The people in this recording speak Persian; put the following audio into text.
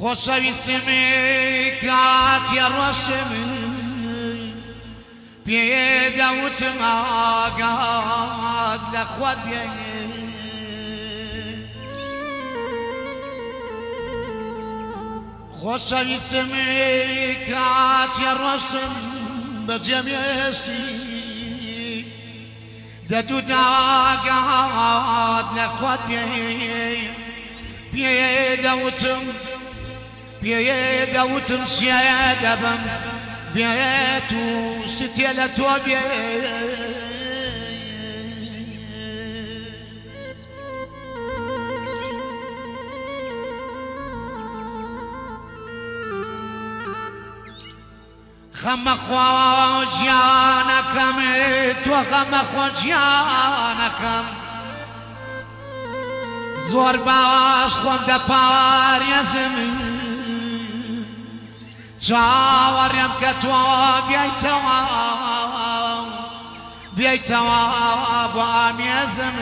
خۆشەویستمی کاتی ڕۆشم پێدەوتم ئاگات لە خۆت بێ خۆشەویستمی کاتی ڕۆشم بەجێمێشتی دەدوت ئاگات لە خۆت بێ پێدەوتم شێ دەبم بێت و شتێ لە تۆ بێ خەمەخوا گیانەکەم تۆ خەمەخوا گیانەکەم زۆر باش خۆم دەپارێزم چاوەڕێم کە تۆ بیایتەوە بۆ ئامێزم